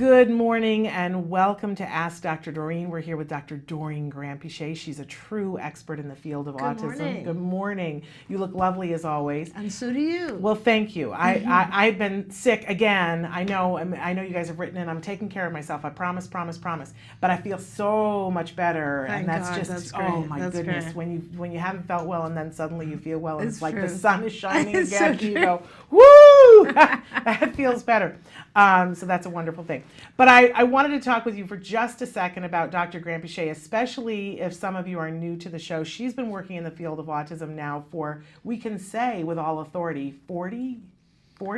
Good morning and welcome to Ask Dr. Doreen. We're here with Dr. Doreen Granpeesheh. She's a true expert in the field of autism. Morning. Good morning. You look lovely as always. And so do you. Well, thank you. I've been sick again. I know you guys have written in. I'm taking care of myself. I promise. But I feel so much better. Thank and that's God, just, that's great. oh my That's goodness. great. When you haven't felt well and then suddenly you feel well and it's like true. the sun is shining It's again. so And you true. go, woo! That feels better. So that's a wonderful thing. But I wanted to talk with you for just a second about Dr. Granpeesheh, especially if some of you are new to the show. She's been working in the field of autism now for, we can say with all authority, 40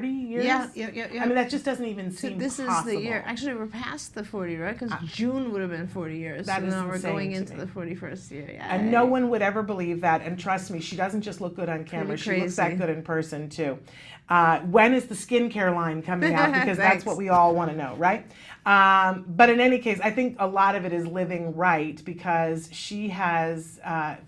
years? Yeah. I mean, that just doesn't even So seem this possible. is the year. Actually, we're past the 40, right? Because June would have been 40 years. That so is now we're insane going to into me. the 41st year. Yeah. And no one would ever believe that. And trust me, she doesn't just look good on camera. Pretty She looks that crazy. good in person, too. When is the skincare line coming out? Because that's Thanks. what we all want to know, right? But in any case, I think a lot of it is living right because she has,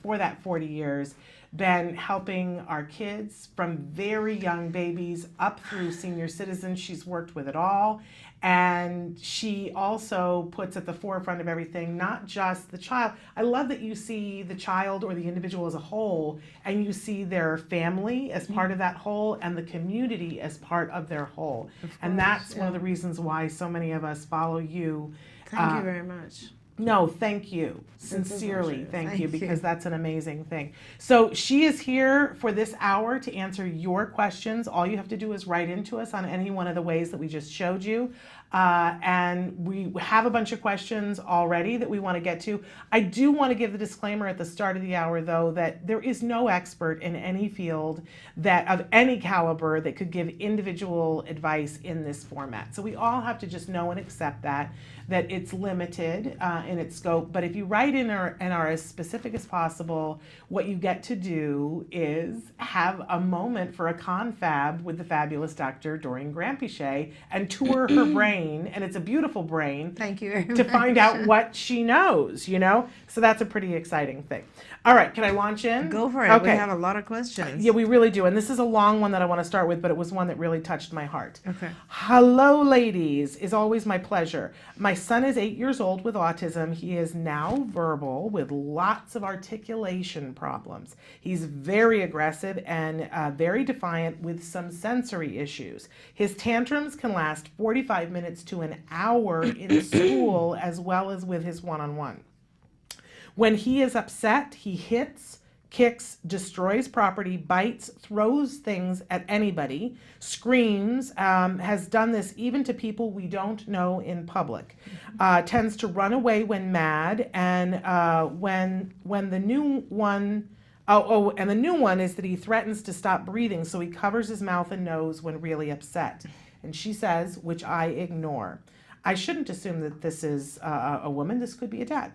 for that 40 years, been helping our kids from very young babies up through senior citizens. She's worked with it all. And she also puts at the forefront of everything, not just the child. I love that you see the child or the individual as a whole, and you see their family as part of that whole and the community as part of their whole. And that's one of the reasons why so many of us follow you. Thank you very much. No, thank you. It's a Sincerely, pleasure. thank Thank you, you. because that's an amazing thing. So she is here for this hour to answer your questions. All you have to do is write into us on any one of the ways that we just showed you. And we have a bunch of questions already that we want to get to. I do want to give the disclaimer at the start of the hour, though, that there is no expert in any field that of any caliber that could give individual advice in this format. So we all have to just know and accept that it's limited in its scope. But if you write in and are as specific as possible, what you get to do is have a moment for a confab with the fabulous Dr. Doreen Granpeesheh and tour her brain, and it's a beautiful brain. Thank you very To much. find out what she knows, you know? So that's a pretty exciting thing. All right, can I launch in? Go for it. Okay. We have a lot of questions. Yeah, we really do. And this is a long one that I want to start with, but it was one that really touched my heart. Okay. Hello, ladies. Is always my pleasure. My son is 8 years old with autism. He is now verbal with lots of articulation problems. He's very aggressive and very defiant with some sensory issues. His tantrums can last 45 minutes to an hour in school as well as with his one-on-one. When he is upset, he hits, kicks, destroys property, bites, throws things at anybody, screams, has done this even to people we don't know in public, tends to run away when mad, and when the new one, and the new one is that he threatens to stop breathing, so he covers his mouth and nose when really upset. And she says, which I ignore. I shouldn't assume that this is a woman. This could be a dad.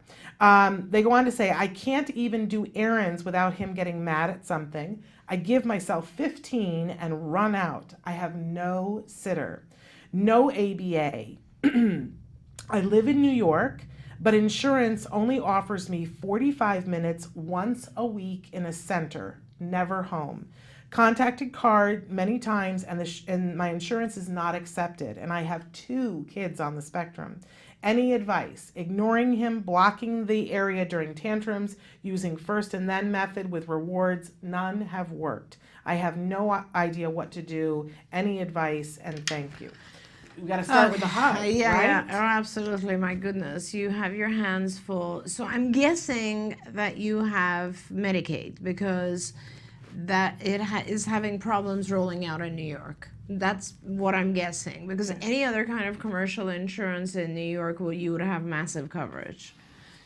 They go on to say, I can't even do errands without him getting mad at something. I give myself 15 and run out. I have no sitter, no ABA. I live in New York, but insurance only offers me 45 minutes once a week in a center, never home. Contacted card many times, and my insurance is not accepted, and I have 2 kids on the spectrum. Any advice? Ignoring him, blocking the area during tantrums, using first and then method with rewards, none have worked. I have no idea what to do. Any advice, and thank you. We got to start with the hug, right? Yeah, oh, absolutely. My goodness, you have your hands full. So I'm guessing that you have Medicaid because that it is having problems rolling out in New York. That's what I'm guessing, because any other kind of commercial insurance in New York, you would have massive coverage.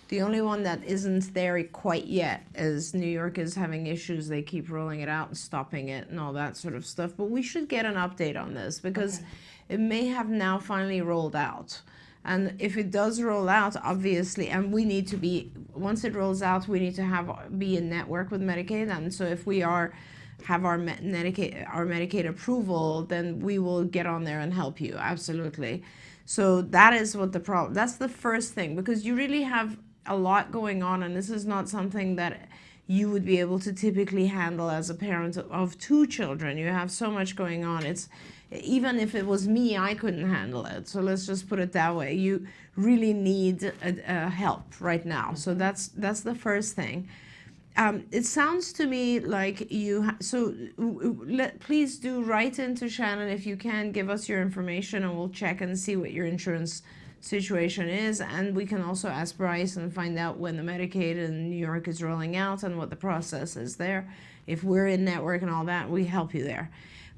The only one that isn't there quite yet is New York is having issues. They keep rolling it out and stopping it and all that sort of stuff. But we should get an update on this because it may have now finally rolled out. And if it does roll out, obviously, and we need to be, once it rolls out, we need to be in network with Medicaid. And so if we have our Medicaid approval, then we will get on there and help you, absolutely. So that is what the problem, that's the first thing, because you really have a lot going on, and this is not something that you would be able to typically handle as a parent of 2 children. You have so much going on. It's even if it was me, I couldn't handle it. So let's just put it that way. You really need help right now. So that's the first thing. It sounds to me like you, please do write into Shannon if you can, give us your information and we'll check and see what your insurance situation is. And we can also ask Bryce and find out when the Medicaid in New York is rolling out and what the process is there. If we're in network and all that, we help you there.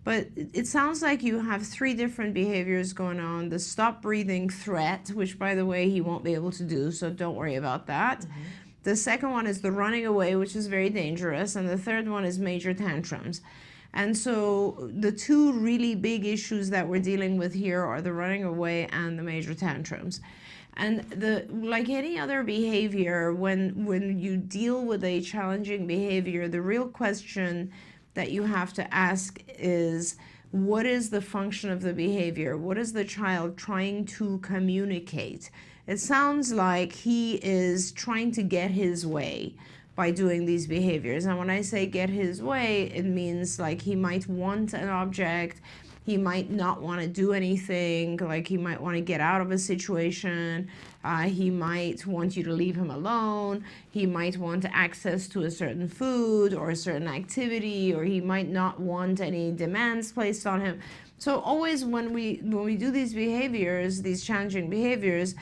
But it sounds like you have 3 different behaviors going on. The stop breathing threat, which by the way, he won't be able to do, so don't worry about that. The second one is the running away, which is very dangerous. And the third one is major tantrums. And so the 2 really big issues that we're dealing with here are the running away and the major tantrums. And like any other behavior, when you deal with a challenging behavior, the real question that you have to ask is, what is the function of the behavior? What is the child trying to communicate? It sounds like he is trying to get his way by doing these behaviors. And when I say get his way, it means like he might want an object, he might not want to do anything, like he might want to get out of a situation, he might want you to leave him alone, he might want access to a certain food or a certain activity, or he might not want any demands placed on him. So always when we do these behaviors, these challenging behaviors,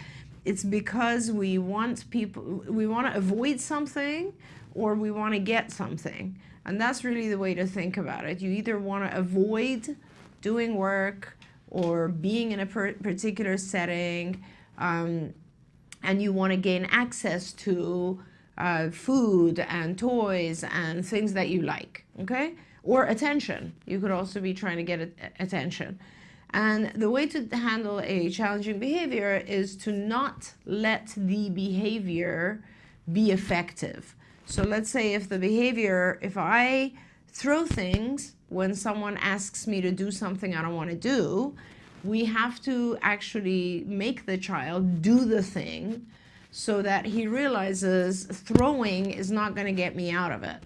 it's because we want to avoid something or we want to get something. And that's really the way to think about it. You either want to avoid doing work or being in a particular setting, and you want to gain access to food and toys and things that you like, okay? Or attention. You could also be trying to get attention. And the way to handle a challenging behavior is to not let the behavior be effective. So let's say if I throw things when someone asks me to do something I don't want to do, we have to actually make the child do the thing so that he realizes throwing is not going to get me out of it.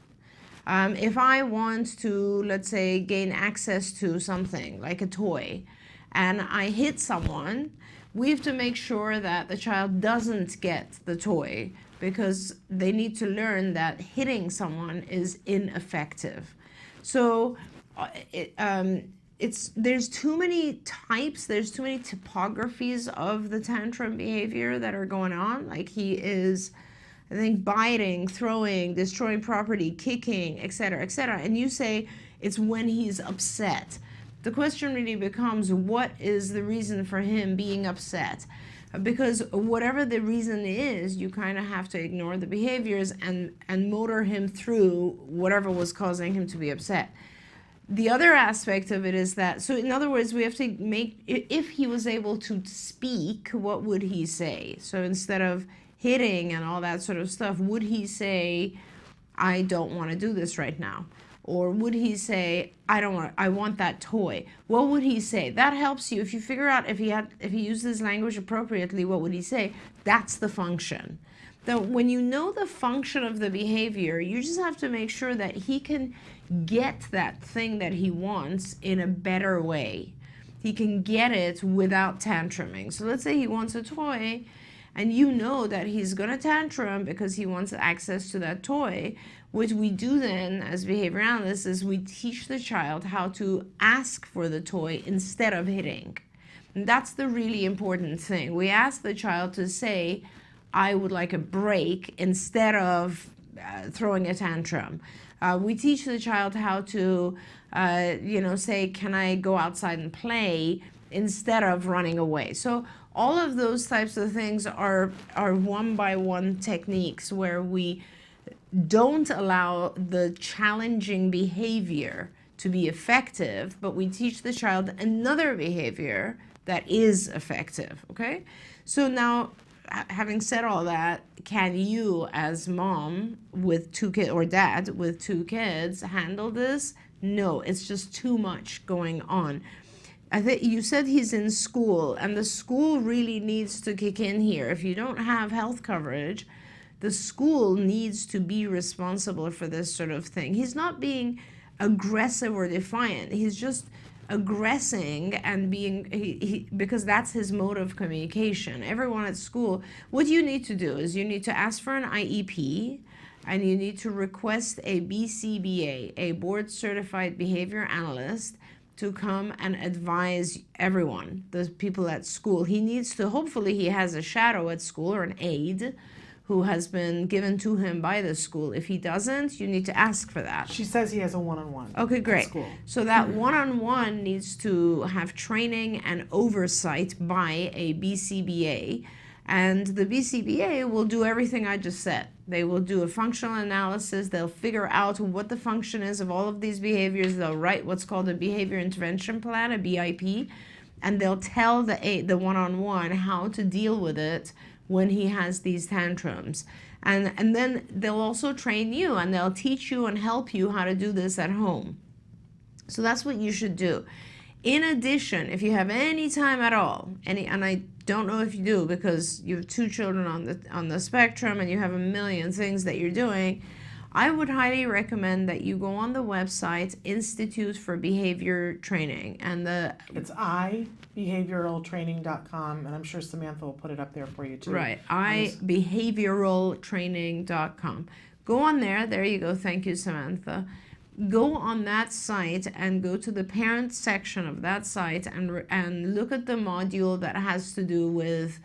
If I want to, let's say, gain access to something like a toy, and I hit someone, we have to make sure that the child doesn't get the toy, because they need to learn that hitting someone is ineffective. So there's too many types, there's too many typographies of the tantrum behavior that are going on. Like he is, I think, biting, throwing, destroying property, kicking, etc., etc. And you say it's when he's upset. The question really becomes, what is the reason for him being upset? Because whatever the reason is, you kind of have to ignore the behaviors and motor him through whatever was causing him to be upset. The other aspect of it is that, so in other words, we have to make, if he was able to speak, what would he say? So instead of hitting and all that sort of stuff, would he say, I don't want to do this right now? Or would he say, I want that toy? What would he say? That helps you. If you figure out if he used his language appropriately, what would he say? That's the function. Now, when you know the function of the behavior, you just have to make sure that he can get that thing that he wants in a better way. He can get it without tantruming. So let's say he wants a toy, and you know that he's going to tantrum because he wants access to that toy. What we do then as behavior analysts is we teach the child how to ask for the toy instead of hitting. And that's the really important thing. We ask the child to say, I would like a break, instead of throwing a tantrum. We teach the child how to, say, can I go outside and play, instead of running away. So all of those types of things are one-by-one techniques where we don't allow the challenging behavior to be effective, but we teach the child another behavior that is effective, okay? So now, having said all that, can you as mom with 2 kids, or dad with 2 kids, handle this? No, it's just too much going on. I think you said he's in school, and the school really needs to kick in here. If you don't have health coverage, the school needs to be responsible for this sort of thing. He's not being aggressive or defiant. He's just aggressing and being, because that's his mode of communication. Everyone at school, what you need to do is you need to ask for an IEP, and you need to request a BCBA, a board certified behavior analyst, to come and advise everyone, the people at school. He needs to, hopefully he has a shadow at school or an aide who has been given to him by the school. If he doesn't, you need to ask for that. She says he has a one-on-one. Okay, great. At school. So that one-on-one needs to have training and oversight by a BCBA. And the BCBA will do everything I just said. They will do a functional analysis. They'll figure out what the function is of all of these behaviors. They'll write what's called a behavior intervention plan, a BIP, and they'll tell the one-on-one how to deal with it when he has these tantrums. And then they'll also train you, and they'll teach you and help you how to do this at home. So that's what you should do. In addition, if you have any time at all, and I don't know if you do because you have 2 children on the spectrum and you have a million things that you're doing, I would highly recommend that you go on the website Institute for Behavior Training, and it's ibehavioraltraining.com, and I'm sure Samantha will put it up there for you too. Right, ibehavioraltraining.com. Go on there. There you go. Thank you, Samantha. Go on that site and go to the parent section of that site and look at the module that has to do with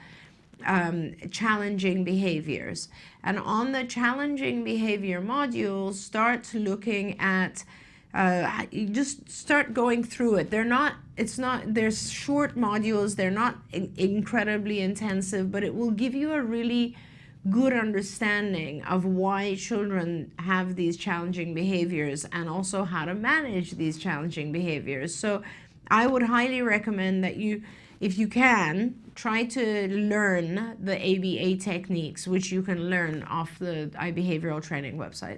challenging behaviors. And on the challenging behavior module, start looking at, you just start going through it. They're short modules, they're not incredibly intensive, but it will give you a really good understanding of why children have these challenging behaviors and also how to manage these challenging behaviors. So I would highly recommend that you, if you can, try to learn the ABA techniques, which you can learn off the iBehavioral Training website.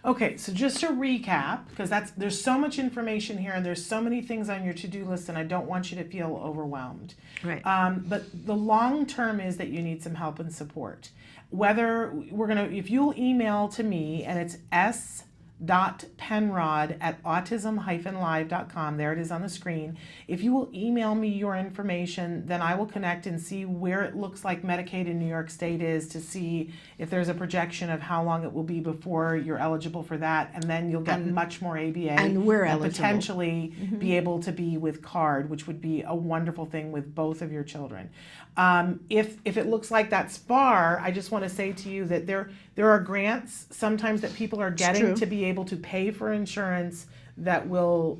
Okay, so just to recap, because there's so much information here and there's so many things on your to-do list, and I don't want you to feel overwhelmed. Right. But the long term is that you need some help and support. Whether if you'll email to me, and it's s.penrod@autism-live.com, there it is on the screen. If you will email me your information, then I will connect and see where it looks like Medicaid in New York State is, to see if there's a projection of how long it will be before you're eligible for that, and then you'll get much more ABA and we're eligible. Potentially be able to be with CARD, which would be a wonderful thing with both of your children. If it looks like that's far, I just want to say to you that there are grants sometimes that people are getting to be able to pay for insurance that will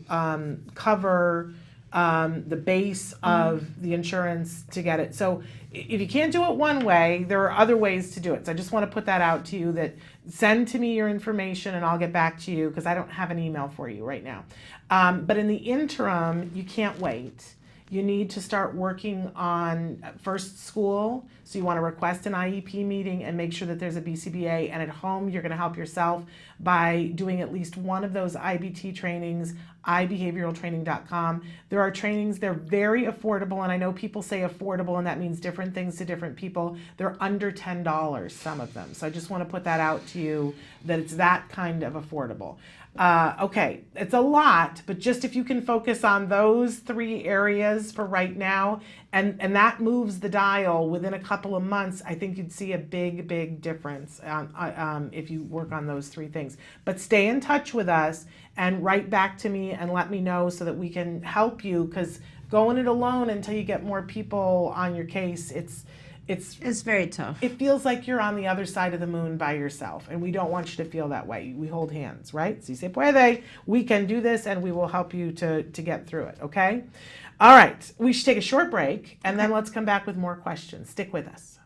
cover the base of the insurance to get it. So if you can't do it one way, there are other ways to do it. So I just want to put that out to you, that send to me your information and I'll get back to you, because I don't have an email for you right now. But in the interim, you can't wait. You need to start working on first school. So you want to request an IEP meeting and make sure that there's a BCBA. And at home, you're going to help yourself by doing at least one of those IBT trainings, ibehavioraltraining.com. There are trainings, they're very affordable. And I know people say affordable, and that means different things to different people. They're under $10, some of them. So I just want to put that out to you, that it's that kind of affordable. Okay, it's a lot, but just if you can focus on those 3 areas for right now, and that moves the dial within a couple of months, I think you'd see a big difference if you work on those 3 things. But stay in touch with us and write back to me and let me know so that we can help you, because going it alone until you get more people on your case, it's very tough. It feels like you're on the other side of the moon by yourself, and we don't want you to feel that way. We hold hands, right? Si se puede. We can do this, and we will help you to get through it, okay? All right, we should take a short break, and then let's come back with more questions. Stick with us.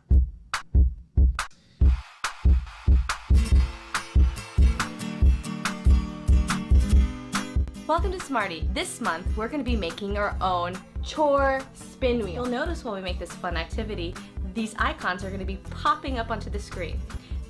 Welcome to Smarty. This month, we're going to be making our own chore spin wheel. You'll notice while we make this fun activity, these icons are going to be popping up onto the screen.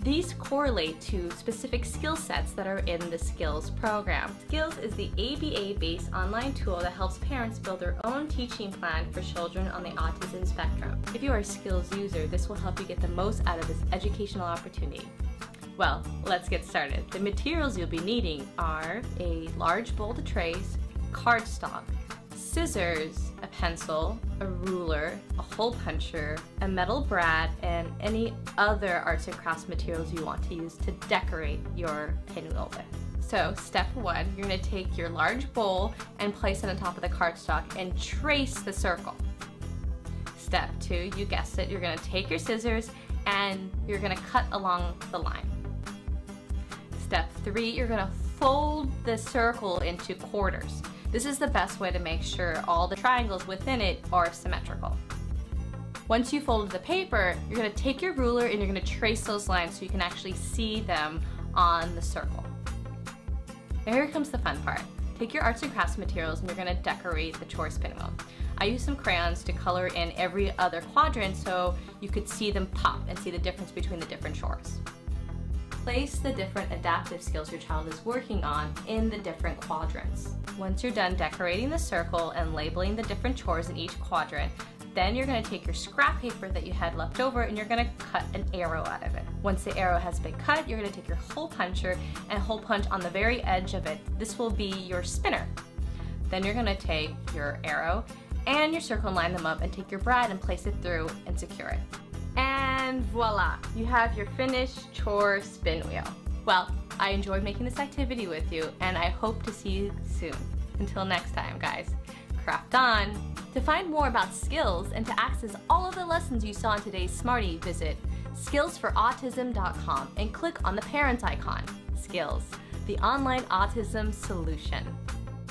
These correlate to specific skill sets that are in the Skills program. Skills is the ABA-based online tool that helps parents build their own teaching plan for children on the autism spectrum. If you are a Skills user, this will help you get the most out of this educational opportunity. Well, let's get started. The materials you'll be needing are a large bowl to trace, cardstock, scissors, a pencil, a ruler, a hole puncher, a metal brad, and any other arts and crafts materials you want to use to decorate your pinwheel with. So step 1, you're going to take your large bowl and place it on top of the cardstock and trace the circle. Step 2, you guessed it, you're going to take your scissors and you're going to cut along the line. Step 3, you're going to fold the circle into quarters. This is the best way to make sure all the triangles within it are symmetrical. Once you folded the paper, you're going to take your ruler and you're going to trace those lines so you can actually see them on the circle. Now here comes the fun part. Take your arts and crafts materials and you're going to decorate the chore pinwheel. I used some crayons to color in every other quadrant so you could see them pop and see the difference between the different chores. Place the different adaptive skills your child is working on in the different quadrants. Once you're done decorating the circle and labeling the different chores in each quadrant, then you're going to take your scrap paper that you had left over and you're going to cut an arrow out of it. Once the arrow has been cut, you're going to take your hole puncher and hole punch on the very edge of it. This will be your spinner. Then you're going to take your arrow and your circle and line them up and take your brad and place it through and secure it. And voila, you have your finished chore spin wheel. Well, I enjoyed making this activity with you and I hope to see you soon. Until next time, guys, craft on! To find more about Skills and to access all of the lessons you saw in today's Smarty, visit skillsforautism.com and click on the parents icon. Skills, the online autism solution.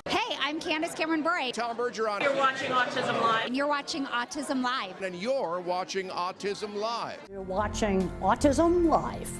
Hey, I'm Candace Cameron Bray. Tom Bergeron. You're watching Autism Live. And you're watching Autism Live. And you're watching Autism Live. You're watching Autism Live.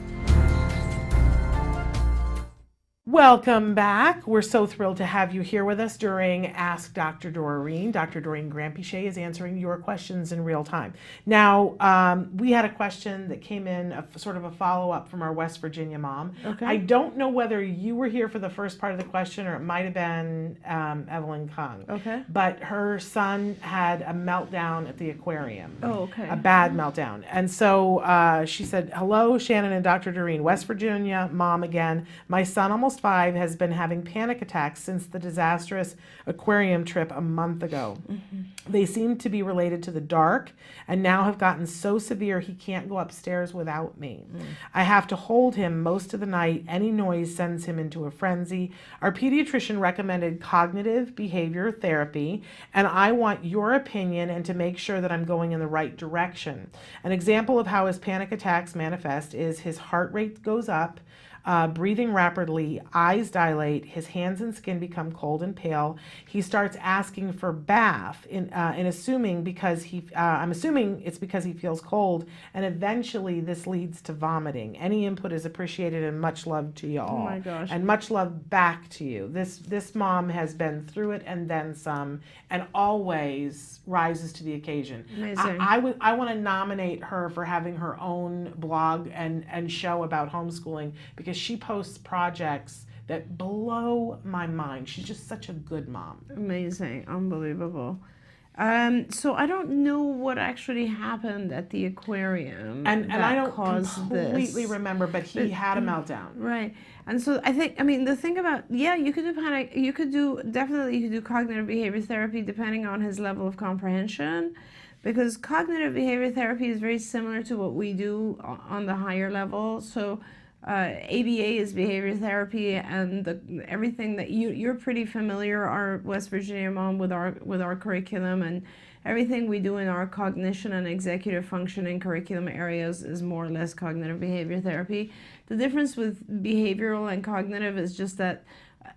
Welcome back. We're so thrilled to have you here with us during Ask Dr. Doreen. Dr. Doreen Granpeesheh is answering your questions in real time. Now, we had a question that came in, sort of a follow-up from our West Virginia mom. Okay. I don't know whether you were here for the first part of the question or it might have been Evelyn Kung. Okay. But her son had a meltdown at the aquarium. Oh, okay. A bad meltdown. And so she said, hello, Shannon and Dr. Doreen, West Virginia mom again. My son, almost 5, has been having panic attacks since the disastrous aquarium trip a month ago. Mm-hmm. They seem to be related to the dark and now have gotten so severe he can't go upstairs without me. I have to hold him most of the night. Any noise sends him into a frenzy. Our pediatrician recommended cognitive behavior therapy, and I want your opinion and to make sure that I'm going in the right direction. An example of how his panic attacks manifest is his heart rate goes up, breathing rapidly, eyes dilate, his hands and skin become cold and pale. He starts asking for bath, I'm assuming it's because he feels cold, and eventually this leads to vomiting. Any input is appreciated and much love to you all. Oh my gosh. And much love back to you. This mom has been through it and then some, and always rises to the occasion. Amazing. I want to nominate her for having her own blog and show about homeschooling, because she posts projects that blow my mind. She's just such a good mom. Amazing, unbelievable. So I don't know what actually happened at the aquarium And I don't completely this. remember, but he had a meltdown. Right. And so I think, the thing about, you could do panic, you could do cognitive behavior therapy depending on his level of comprehension, because cognitive behavior therapy is very similar to what we do on the higher level. So ABA is behavior therapy, and everything that you're pretty familiar, our West Virginia mom, with our curriculum, and everything we do in our cognition and executive functioning curriculum areas is more or less cognitive behavior therapy. The difference with behavioral and cognitive is just that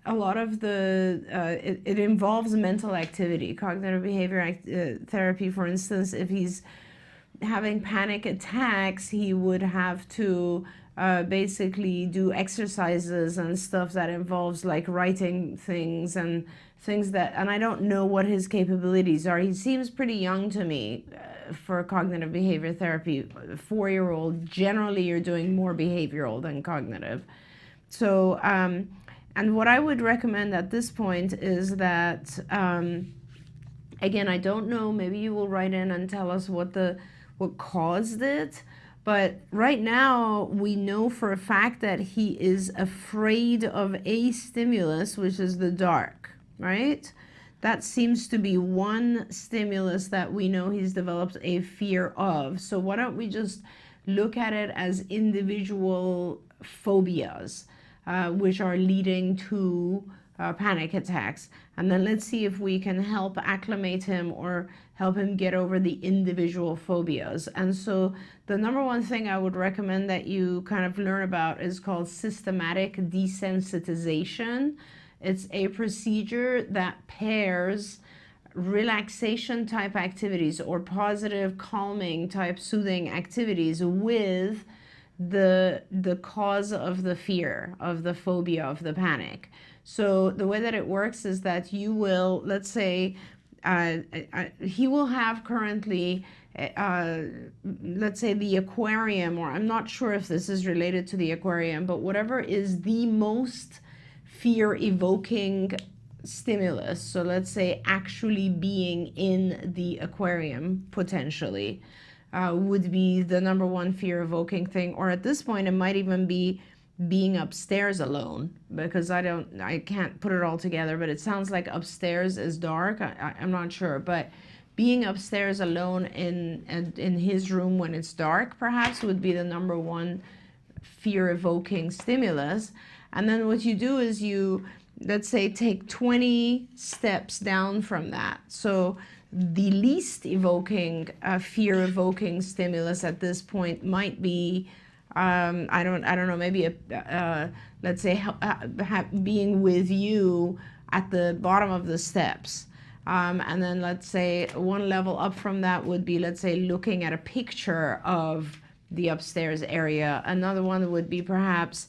a lot of it involves mental activity. Cognitive behavior therapy, for instance, if he's having panic attacks, he would have to basically do exercises and stuff that involves like writing things and I don't know what his capabilities are. He seems pretty young to me. for cognitive behavior therapy. 4-year-old, generally you're doing more behavioral than cognitive. So, and what I would recommend at this point is that, again, I don't know, maybe you will write in and tell us what caused it. But right now, we know for a fact that he is afraid of a stimulus, which is the dark, right? That seems to be one stimulus that we know he's developed a fear of. So why don't we just look at it as individual phobias, which are leading to panic attacks. And then let's see if we can help acclimate him or help him get over the individual phobias. And so the number one thing I would recommend that you kind of learn about is called systematic desensitization. It's a procedure that pairs relaxation type activities or positive calming type soothing activities with the cause of the fear, of the phobia, of the panic. So the way that it works is that you will, let's say, he will have currently, let's say, the aquarium, or I'm not sure if this is related to the aquarium, but whatever is the most fear-evoking stimulus. So let's say actually being in the aquarium, potentially, would be the number one fear-evoking thing. Or at this point, it might even be being upstairs alone, because I can't put it all together, but it sounds like upstairs is dark. I'm not sure, but being upstairs alone in his room when it's dark perhaps would be the number one fear-evoking stimulus. And then what you do is you, let's say, take 20 steps down from that. So the least evoking, fear-evoking stimulus at this point might be, I don't know, maybe let's say being with you at the bottom of the steps. And then let's say one level up from that would be, let's say, looking at a picture of the upstairs area. Another one would be perhaps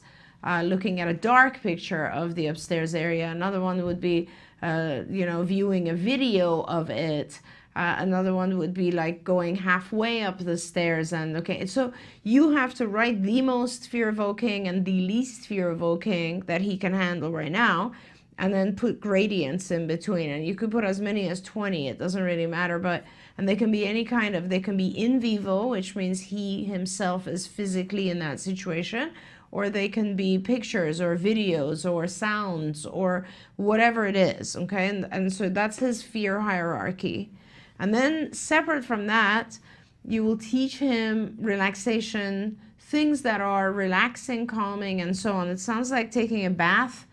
looking at a dark picture of the upstairs area. Another one would be, viewing a video of it. Another one would be like going halfway up the stairs. And okay, so you have to write the most fear-evoking and the least fear-evoking that he can handle right now, and then put gradients in between. And you could put as many as 20, it doesn't really matter, and they can be any kind of, they can be in vivo, which means he himself is physically in that situation, or they can be pictures or videos or sounds or whatever it is, okay? And so that's his fear hierarchy. And then separate from that, you will teach him relaxation, things that are relaxing, calming, and so on. It sounds like taking a bath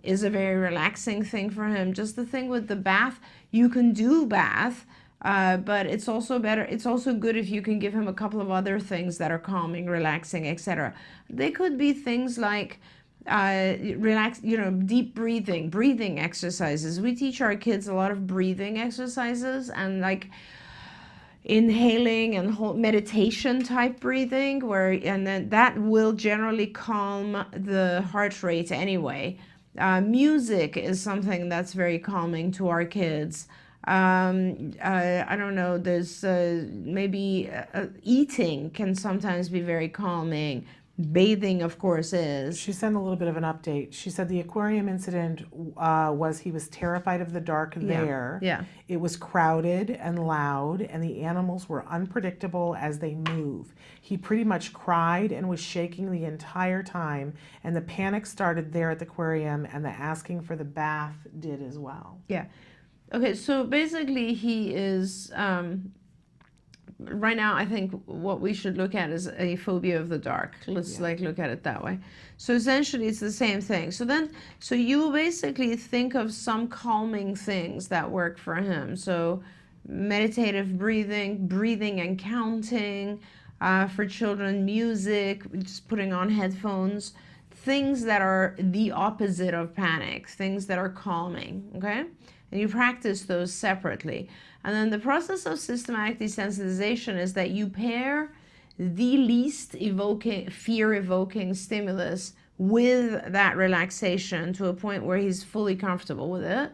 is a very relaxing thing for him. Just the thing with the bath, you can do bath, but it's also better, it's also good if you can give him a couple of other things that are calming, relaxing, etc. They could be things like relax, deep breathing exercises. We teach our kids a lot of breathing exercises, and like inhaling and meditation type breathing, and then that will generally calm the heart rate anyway. Music is something that's very calming to our kids. I don't know, there's maybe eating can sometimes be very calming. Bathing, of course, is. She sent a little bit of an update. She said the aquarium incident was he was terrified of the dark there. Yeah. It was crowded and loud, and the animals were unpredictable as they move. He pretty much cried and was shaking the entire time, and the panic started there at the aquarium, and the asking for the bath did as well. Yeah. Okay, so basically he is... right now, I think what we should look at is a phobia of the dark. Let's look at it that way. So essentially, it's the same thing. So you will basically think of some calming things that work for him. So meditative breathing and counting, for children, music, just putting on headphones, things that are the opposite of panic, things that are calming, okay? And you practice those separately. And then the process of systematic desensitization is that you pair the least fear-evoking stimulus with that relaxation to a point where he's fully comfortable with it.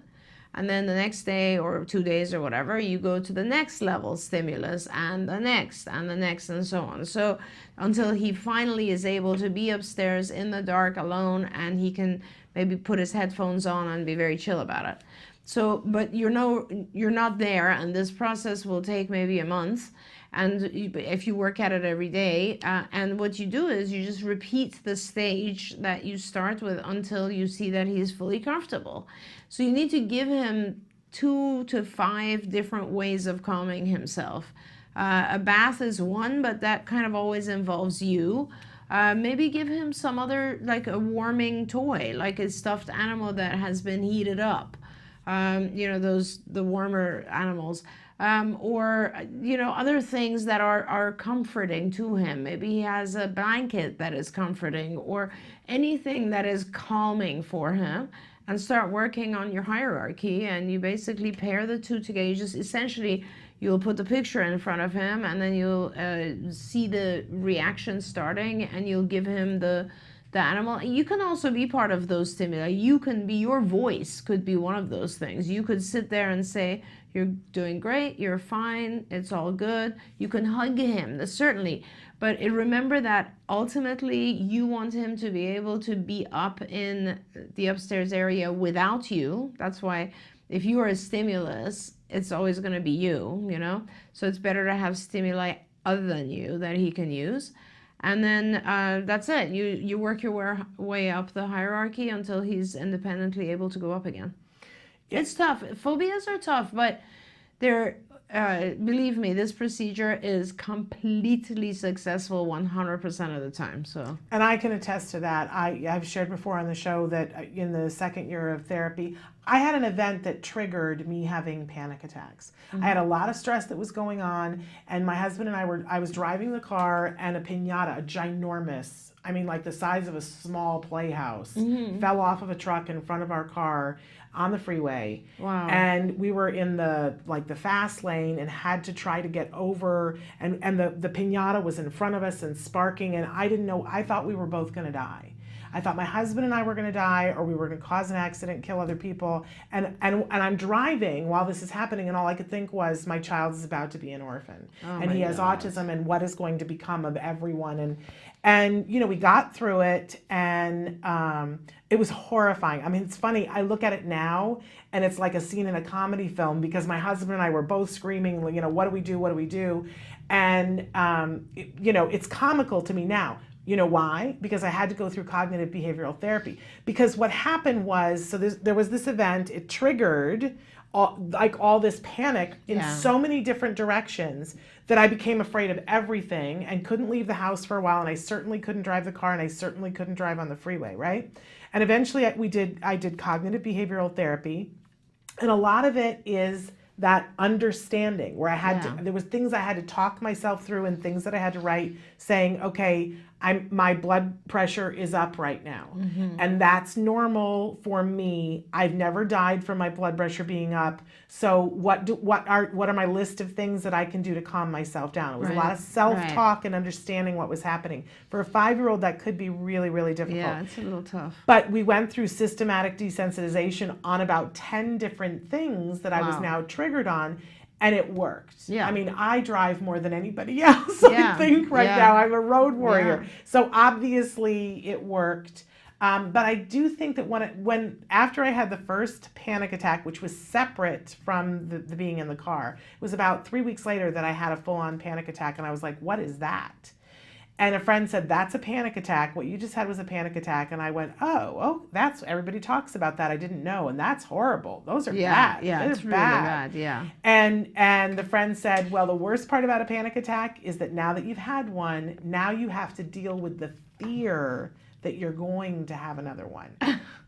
And then the next day or 2 days or whatever, you go to the next level stimulus and the next and the next and so on. So until he finally is able to be upstairs in the dark alone, and he can maybe put his headphones on and be very chill about it. So, but you're not there, and this process will take maybe a month. And if you work at it every day, and what you do is you just repeat the stage that you start with until you see that he's fully comfortable. So you need to give him 2 to 5 different ways of calming himself. A bath is one, but that kind of always involves you. Maybe give him some other, like a warming toy, like a stuffed animal that has been heated up. You know, the warmer animals. Or, you know, other things that are comforting to him. Maybe he has a blanket that is comforting, or anything that is calming for him, and start working on your hierarchy. And you basically pair the two together. You just essentially, you'll put the picture in front of him, and then you'll see the reaction starting, and you'll give him the animal. You can also be part of those stimuli. You can be, your voice could be one of those things. You could sit there and say, you're doing great, you're fine, it's all good. You can hug him, certainly. But remember that ultimately you want him to be able to be up in the upstairs area without you. That's why if you are a stimulus, it's always going to be you, you know? So it's better to have stimuli other than you that he can use. And then that's it. You work your way up the hierarchy until he's independently able to go up again. Yeah. It's tough. Phobias are tough, but they're, believe me, this procedure is completely successful 100% of the time. So. And I can attest to that. I've shared before on the show that in the second year of therapy, I had an event that triggered me having panic attacks. I had a lot of stress that was going on, and my husband and I was driving the car, and a piñata, a ginormous, I mean like the size of a small playhouse, fell off of a truck in front of our car on the freeway. Wow. And we were in the fast lane and had to try to get over, and the piñata was in front of us and sparking, and I didn't know, I thought we were both going to die. I thought my husband and I were going to die, or we were going to cause an accident, kill other people. And I'm driving while this is happening, and all I could think was, my child is about to be an orphan. And he has autism, and what is going to become of everyone? And you know, we got through it, and it was horrifying. I mean, it's funny. I look at it now, and it's like a scene in a comedy film, because my husband and I were both screaming, you know, what do we do? What do we do? And, you know, it's comical to me now. You know why? Because I had to go through cognitive behavioral therapy. Because what happened was, so there was this event, it triggered all this panic in so many different directions that I became afraid of everything and couldn't leave the house for a while, and I certainly couldn't drive the car, and I certainly couldn't drive on the freeway, right? And eventually I did cognitive behavioral therapy, and a lot of it is that understanding where I had to, there was things I had to talk myself through, and things that I had to write saying, okay, my blood pressure is up right now. And that's normal for me. I've never died from my blood pressure being up. So what are my list of things that I can do to calm myself down? It was a lot of self-talk and understanding what was happening. For a 5-year-old, that could be really, really difficult. Yeah, it's a little tough. But we went through systematic desensitization on about 10 different things that I was now triggered on. And it worked. Yeah. I mean, I drive more than anybody else, I think, right now. I'm a road warrior. So obviously it worked. But I do think that after I had the first panic attack, which was separate from the being in the car, it was about 3 weeks later that I had a full-on panic attack. And I was like, what is that? And a friend said, that's a panic attack. What you just had was a panic attack. And I went, oh, everybody talks about that. I didn't know. And that's horrible. Those are bad. Yeah, it's really bad. Yeah. And the friend said, well, the worst part about a panic attack is that now that you've had one, now you have to deal with the fear that you're going to have another one.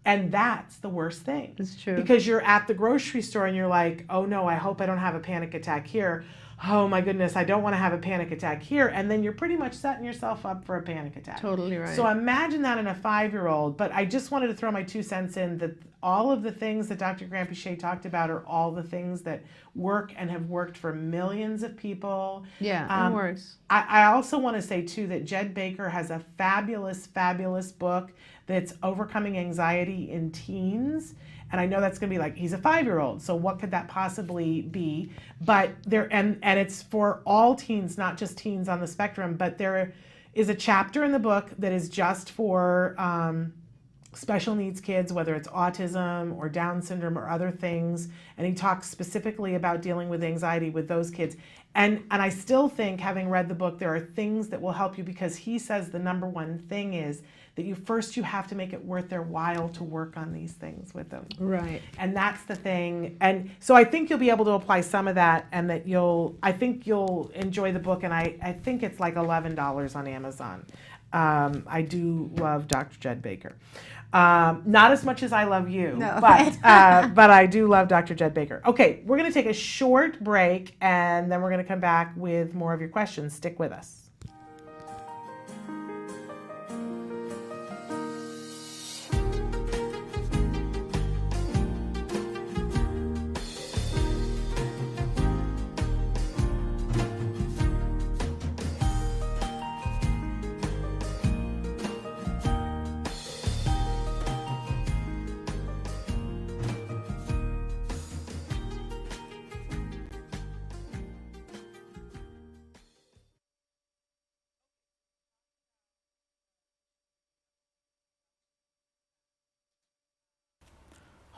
And that's the worst thing. It's true. Because you're at the grocery store and you're like, oh no, I hope I don't have a panic attack here. Oh my goodness, I don't want to have a panic attack here. And then you're pretty much setting yourself up for a panic attack. Totally right. So imagine that in a 5-year-old. But I just wanted to throw my 2 cents in that all of the things that Dr. Granpeesheh talked about are all the things that work and have worked for millions of people. Yeah, it works. I also want to say too that Jed Baker has a fabulous, fabulous book that's overcoming anxiety in teens. And I know that's going to be like, he's a 5-year-old, so what could that possibly be? But there, and it's for all teens, not just teens on the spectrum, but there is a chapter in the book that is just for special needs kids, whether it's autism or Down syndrome or other things. And he talks specifically about dealing with anxiety with those kids. And I still think, having read the book, there are things that will help you, because he says the number one thing is that you have to make it worth their while to work on these things with them. Right. And that's the thing. And so I think you'll be able to apply some of that, and that I think you'll enjoy the book. And I think it's like $11 on Amazon. I do love Dr. Jed Baker. Not as much as I love you, No. but I do love Dr. Jed Baker. Okay, we're going to take a short break, and then we're going to come back with more of your questions. Stick with us.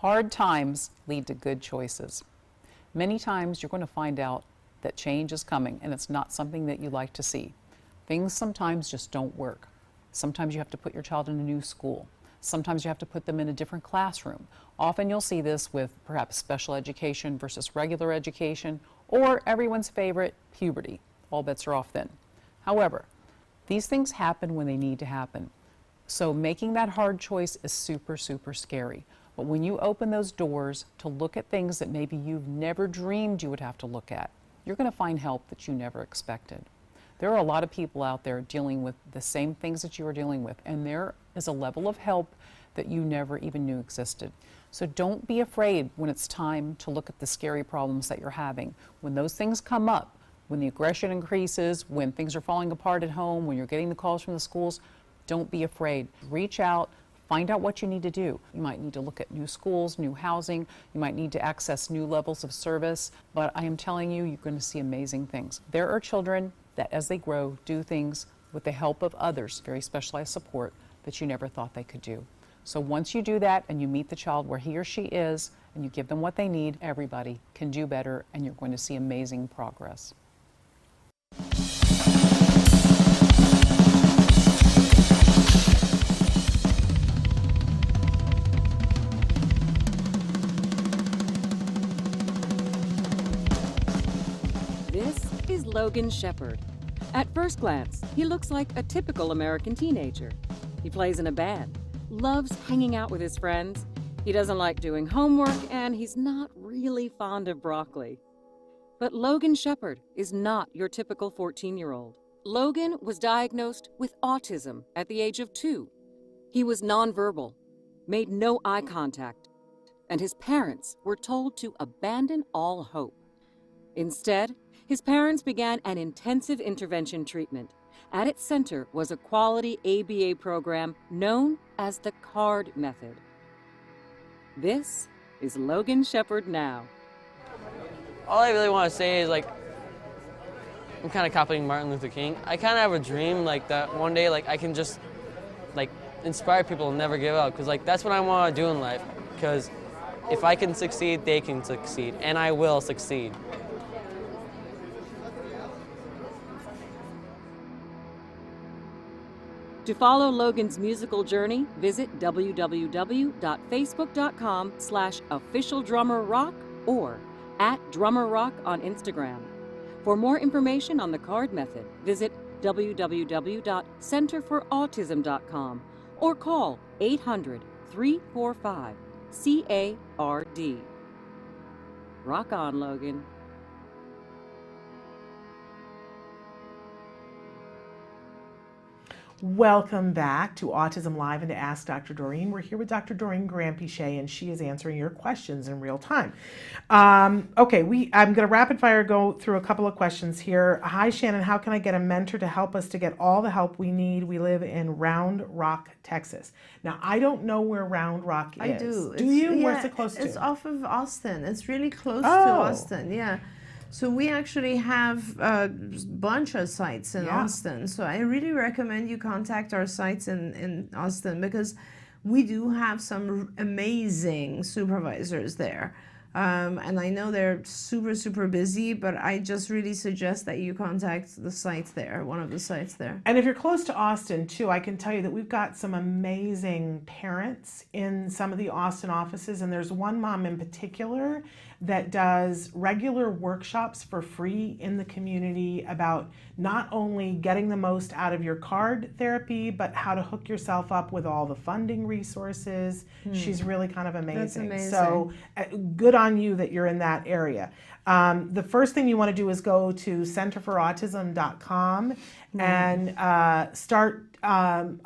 Hard times lead to good choices. Many times you're going to find out that change is coming, and it's not something that you like to see. Things sometimes just don't work. Sometimes you have to put your child in a new school. Sometimes you have to put them in a different classroom. Often you'll see this with perhaps special education versus regular education, or everyone's favorite, puberty. All bets are off then. However, these things happen when they need to happen. So making that hard choice is super, super scary. But when you open those doors to look at things that maybe you've never dreamed you would have to look at, you're going to find help that you never expected. There are a lot of people out there dealing with the same things that you are dealing with, and there is a level of help that you never even knew existed. So don't be afraid when it's time to look at the scary problems that you're having. When those things come up, when the aggression increases, when things are falling apart at home, when you're getting the calls from the schools, don't be afraid. Reach out. Find out what you need to do. You might need to look at new schools, new housing. You might need to access new levels of service. But I am telling you, you're going to see amazing things. There are children that, as they grow, do things with the help of others, very specialized support, that you never thought they could do. So once you do that and you meet the child where he or she is and you give them what they need, everybody can do better, and you're going to see amazing progress. This is Logan Shepard. At first glance, he looks like a typical American teenager. He plays in a band, loves hanging out with his friends, he doesn't like doing homework, and he's not really fond of broccoli. But Logan Shepard is not your typical 14-year-old. Logan was diagnosed with autism at the age of 2. He was nonverbal, made no eye contact, and his parents were told to abandon all hope. Instead, his parents began an intensive intervention treatment. At its center was a quality ABA program known as the CARD method. This is Logan Shepard now. All I really want to say is, like, I'm kind of copying Martin Luther King. I kind of have a dream, like, that one day, like, I can just, like, inspire people and never give up. Because, like, that's what I want to do in life. Because if I can succeed, they can succeed. And I will succeed. To follow Logan's musical journey, visit www.facebook.com/officialdrummerrock or @drummerrock on Instagram. For more information on the CARD method, visit www.centerforautism.com or call 800-345-CARD. Rock on, Logan. Welcome back to Autism Live and to Ask Dr. Doreen. We're here with Dr. Doreen Granpeesheh, and she is answering your questions in real time. Okay, I'm going to rapid fire go through a couple of questions here. Hi, Shannon. How can I get a mentor to help us to get all the help we need? We live in Round Rock, Texas. Now, I don't know where Round Rock is. I do. Do you? Yeah, Where's it close to? It's off of Austin. It's really close to Oh. Austin. Yeah. So we actually have a bunch of sites in Austin. So I really recommend you contact our sites in Austin, because we do have some amazing supervisors there. And I know they're super, super busy, but I just really suggest that you contact the site there, one of the sites there. And if you're close to Austin too, I can tell you that we've got some amazing parents in some of the Austin offices, and there's one mom in particular that does regular workshops for free in the community about not only getting the most out of your card therapy, but how to hook yourself up with all the funding resources. She's really kind of amazing. That's amazing. So good on you that you're in that area. The first thing you want to do is go to centerforautism.com and start on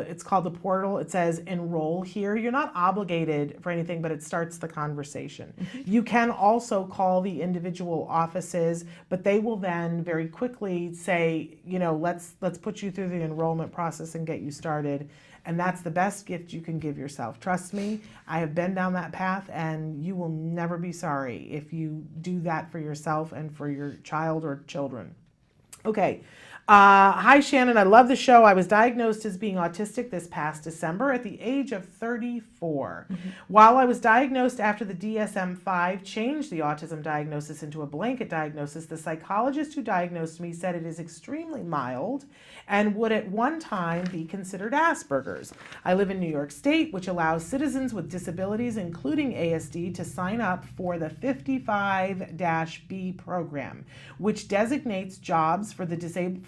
it's called the portal. It says enroll here. You're not obligated for anything, but it starts the conversation. You can also call the individual offices, but they will then very quickly say, you know, let's put you through the enrollment process and get you started. And that's the best gift you can give yourself. Trust me, I have been down that path, and you will never be sorry if you do that for yourself and for your child or children. Okay. Hi, Shannon. I love the show. I was diagnosed as being autistic this past December at the age of 34. While I was diagnosed after the DSM-5 changed the autism diagnosis into a blanket diagnosis, the psychologist who diagnosed me said it is extremely mild and would at one time be considered Asperger's. I live in New York State, which allows citizens with disabilities, including ASD, to sign up for the 55-B program, which designates jobs for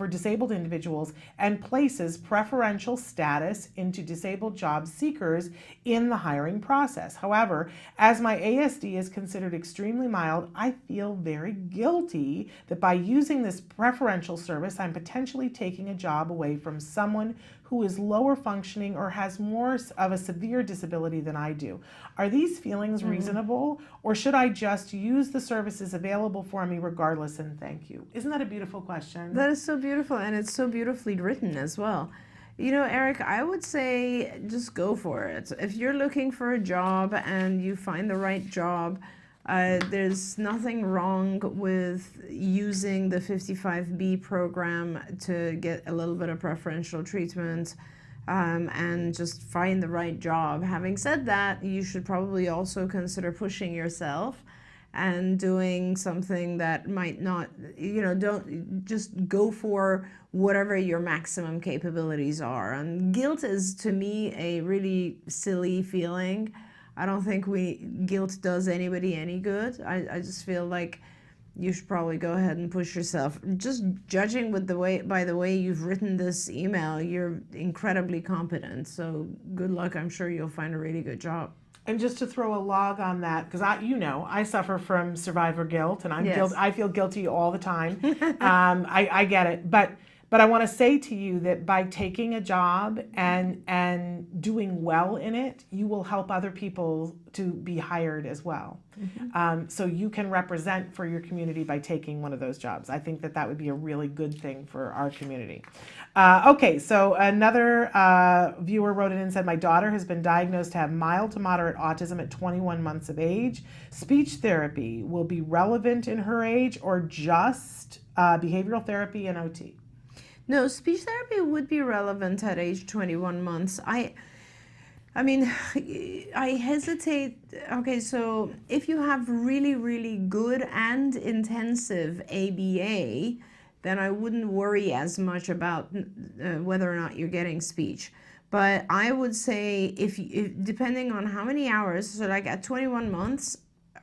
disabled individuals and places preferential status into disabled job seekers in the hiring process. However, as my ASD is considered extremely mild, I feel very guilty that by using this preferential service, I'm potentially taking a job away from someone who is lower functioning or has more of a severe disability than I do. Are these feelings reasonable, or should I just use the services available for me regardless and thank you? Isn't that a beautiful question? That is so beautiful, and it's so beautifully written as well. You know, Eric, I would say just go for it. If you're looking for a job and you find the right job, there's nothing wrong with using the 55B program to get a little bit of preferential treatment and just find the right job. Having said that, you should probably also consider pushing yourself and doing something that might not, you know, don't just go for whatever your maximum capabilities are. And guilt is, to me, a really silly feeling. I don't think guilt does anybody any good. I just feel like you should probably go ahead and push yourself. Just judging by the way you've written this email, you're incredibly competent. So good luck. I'm sure you'll find a really good job. And just to throw a log on that, because I suffer from survivor guilt, and I feel guilty all the time. I get it, but I want to say to you that by taking a job and doing well in it, you will help other people to be hired as well. So you can represent for your community by taking one of those jobs. I think that would be a really good thing for our community. Okay, so another viewer wrote in and said, my daughter has been diagnosed to have mild to moderate autism at 21 months of age. Speech therapy will be relevant in her age, or just behavioral therapy and OT? No, speech therapy would be relevant at age 21 months. I mean, I hesitate. Okay, so if you have really, really good and intensive ABA, then I wouldn't worry as much about whether or not you're getting speech. But I would say if depending on how many hours, so like at 21 months,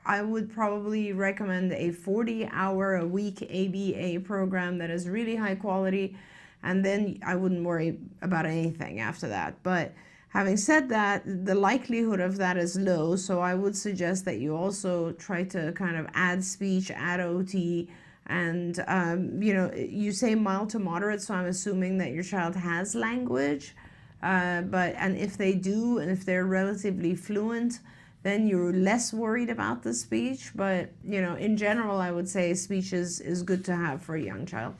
I would probably recommend a 40-hour-a-week ABA program that is really high quality, and then I wouldn't worry about anything after that. But having said that, the likelihood of that is low, so I would suggest that you also try to kind of add speech, add OT, And, you know, you say mild to moderate, so I'm assuming that your child has language. And if they do, and if they're relatively fluent, then you're less worried about the speech. But, you know, in general, I would say speech is good to have for a young child.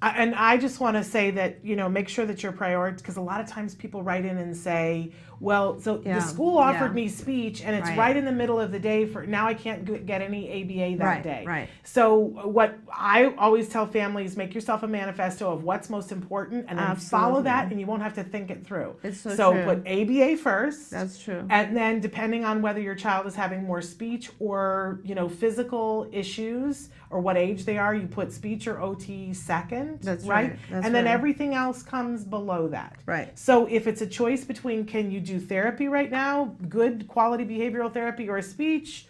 And I just want to say that, you know, make sure that you're prioritized, because a lot of times people write in and say, well, so the school offered me speech and it's right in the middle of the day, for now I can't get any ABA that day. Right. So what I always tell families, make yourself a manifesto of what's most important and then follow that, and you won't have to think it through. It's so true. Put ABA first. That's true. And then depending on whether your child is having more speech or, you know, physical issues or what age they are, you put speech or OT second. That's right. That's and then right. everything else comes below that. Right. So if it's a choice between, can you do therapy right now, good quality behavioral therapy, or speech,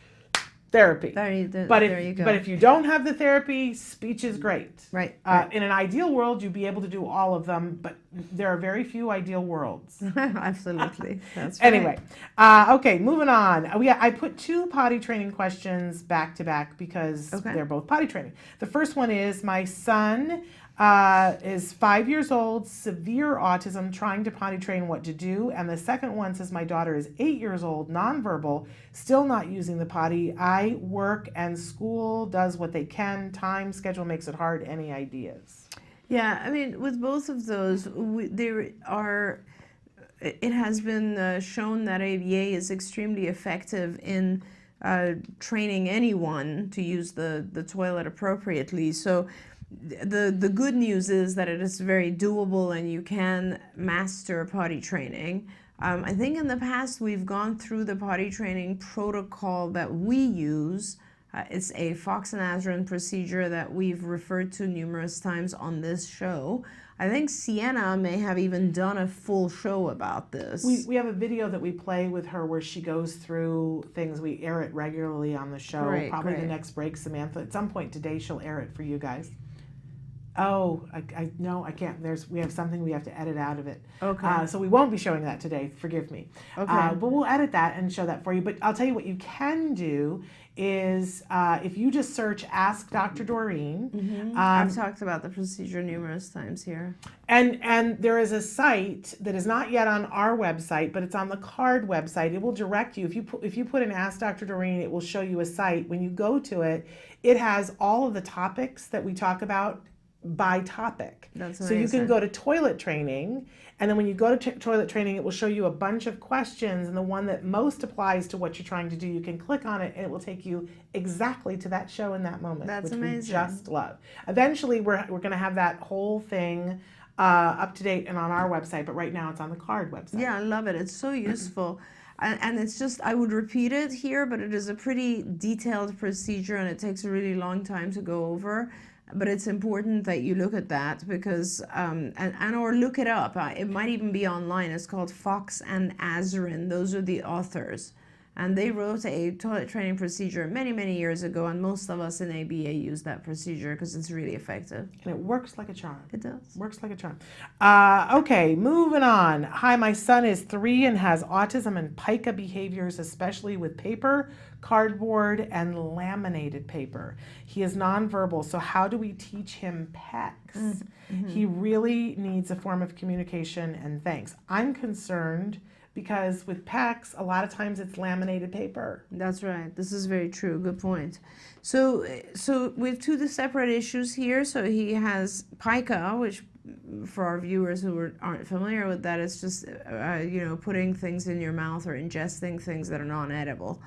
therapy. There you go. But if you don't have the therapy, speech is great. Right. In an ideal world, you'd be able to do all of them, but there are very few ideal worlds. Absolutely. That's right. Anyway, okay, moving on. I put 2 potty training questions back to back because they're both potty training. The first one is, my son is 5 years old, severe autism, trying to potty train, what to do. And the second one says, my daughter is 8 years old, nonverbal, still not using the potty. I work and school does what they can. Time schedule makes it hard. Any ideas? Yeah, I mean, with both of those, it has been shown that ABA is extremely effective in training anyone to use the toilet appropriately. So the good news is that it is very doable and you can master potty training. I think in the past we've gone through the potty training protocol that we use. It's a Fox and Azerin procedure that we've referred to numerous times on this show. I think Sienna may have even done a full show about this. We have a video that we play with her where she goes through things. We air it regularly on the show. Probably the next break, Samantha. At some point today, she'll air it for you guys. Oh, no, I can't. We have something we have to edit out of it. Okay. So we won't be showing that today. Forgive me. Okay. But we'll edit that and show that for you. But I'll tell you what you can do is if you just search Ask Dr. Doreen. I've talked about the procedure numerous times here. And there is a site that is not yet on our website, but it's on the CARD website. It will direct you. If you put in Ask Dr. Doreen, it will show you a site. When you go to it, it has all of the topics that we talk about by topic. That's so you can go to toilet training, and then when you go to toilet training, it will show you a bunch of questions, and the one that most applies to what you're trying to do, you can click on it and it will take you exactly to that show in that moment. That's which amazing. We just love. Eventually we're going to have that whole thing up to date and on our website, but right now it's on the CARD website. Yeah, I love it. It's so useful. And it's just, I would repeat it here, but it is a pretty detailed procedure and it takes a really long time to go over. But it's important that you look at that because, or look it up. It might even be online. It's called Fox and Azerin. Those are the authors. And they wrote a toilet training procedure many, many years ago. And most of us in ABA use that procedure because it's really effective. And it works like a charm. It does. Works like a charm. Okay, moving on. Hi, my son is 3 and has autism and pica behaviors, especially with paper, cardboard, and laminated paper. He is nonverbal, so how do we teach him PECs? He really needs a form of communication, and thanks. I'm concerned because with PECs, a lot of times it's laminated paper. That's right. This is very true. Good point. So we have 2 separate issues here. So he has pica, which for our viewers who aren't familiar with that, it's just putting things in your mouth or ingesting things that are non-edible.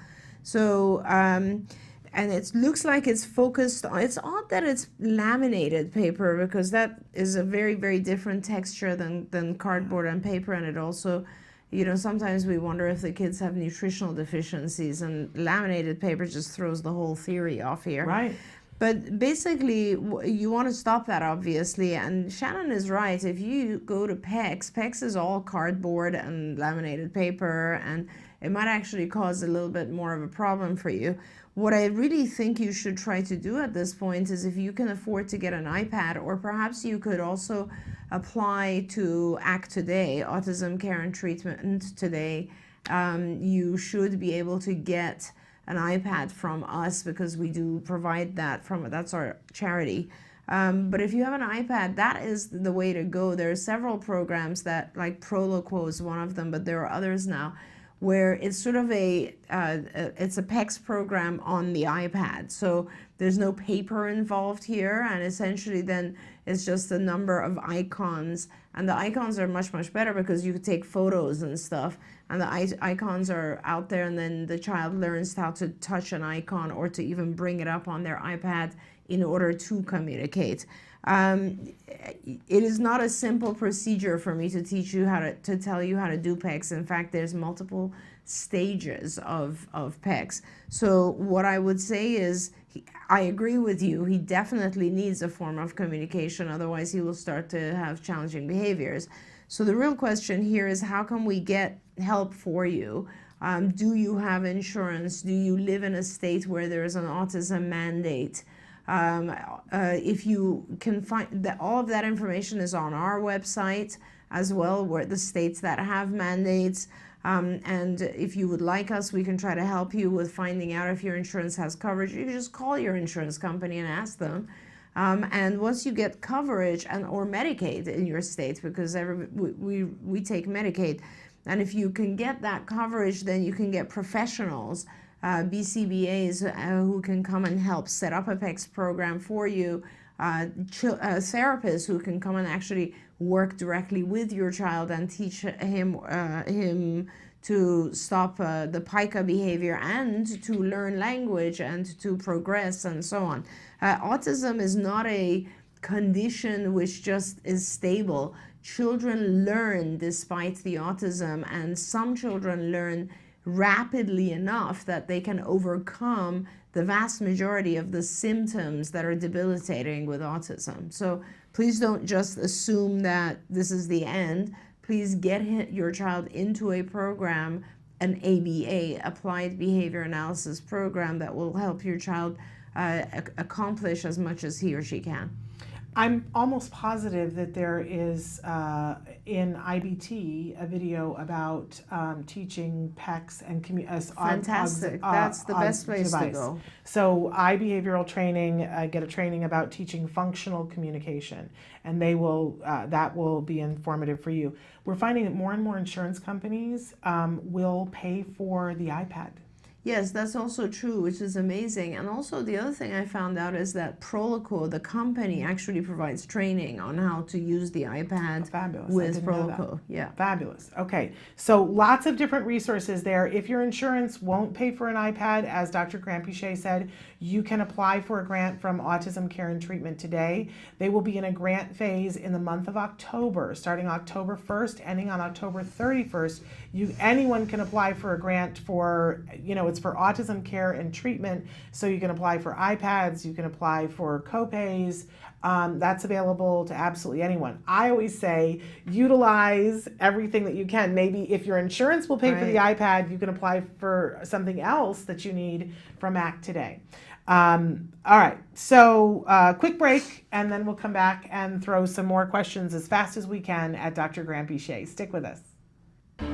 So and it looks like it's focused on, it's odd that it's laminated paper because that is a very, very different texture than cardboard and paper, and it also, sometimes we wonder if the kids have nutritional deficiencies, and laminated paper just throws the whole theory off here. Right. But basically, you want to stop that, obviously, and Shannon is right. If you go to PECs is all cardboard and laminated paper, and it might actually cause a little bit more of a problem for you. What I really think you should try to do at this point is if you can afford to get an iPad, or perhaps you could also apply to ACT Today, Autism Care and Treatment Today. You should be able to get an iPad from us, because we do provide that that's our charity. But if you have an iPad, that is the way to go. There are several programs that, like Proloquo is one of them, but there are others now, where it's sort of it's a PECS program on the iPad. So there's no paper involved here, and essentially then it's just a number of icons. And the icons are much, much better because you could take photos and stuff, and the icons are out there, and then the child learns how to touch an icon or to even bring it up on their iPad in order to communicate. It is not a simple procedure for me to teach you to tell you how to do PECS. In fact, there's multiple stages of PECS. So what I would say is, I agree with you. He definitely needs a form of communication, otherwise he will start to have challenging behaviors. So the real question here is, how can we get help for you? Do you have insurance? Do you live in a state where there is an autism mandate? If you can find that, all of that information is on our website as well, where the states that have mandates. And if you would like us, we can try to help you with finding out if your insurance has coverage. You can just call your insurance company and ask them. And once you get coverage or Medicaid in your state, because we take Medicaid, and if you can get that coverage, then you can get professionals, BCBAs, who can come and help set up a PECS program for you, therapists who can come and actually work directly with your child and teach him to stop the pica behavior and to learn language and to progress and so on. Autism is not a condition which just is stable. Children learn despite the autism, and some children learn rapidly enough that they can overcome the vast majority of the symptoms that are debilitating with autism. So please don't just assume that this is the end. Please get your child into a program, an ABA, Applied Behavior Analysis program, that will help your child accomplish as much as he or she can. I'm almost positive that there is in IBT a video about teaching PECS and Fantastic. That's the best place to go. So iBehavioral training, get a training about teaching functional communication, and they will that will be informative for you. We're finding that more and more insurance companies will pay for the iPad. Yes, that's also true, which is amazing. And also the other thing I found out is that Proloquo, the company, actually provides training on how to use the iPad with Proloquo. Yeah. Fabulous. Okay, so lots of different resources there. If your insurance won't pay for an iPad, as Dr. Granpeesheh said, you can apply for a grant from Autism Care and Treatment Today. They will be in a grant phase in the month of October, starting October 1st, ending on October 31st. Anyone can apply for a grant for, it's for autism care and treatment. So you can apply for iPads, you can apply for copays. That's available to absolutely anyone. I always say, utilize everything that you can. Maybe if your insurance will pay for the iPad, you can apply for something else that you need from ACT Today. All right, so quick break, and then we'll come back and throw some more questions as fast as we can at Dr. Granpeesheh. Stick with us.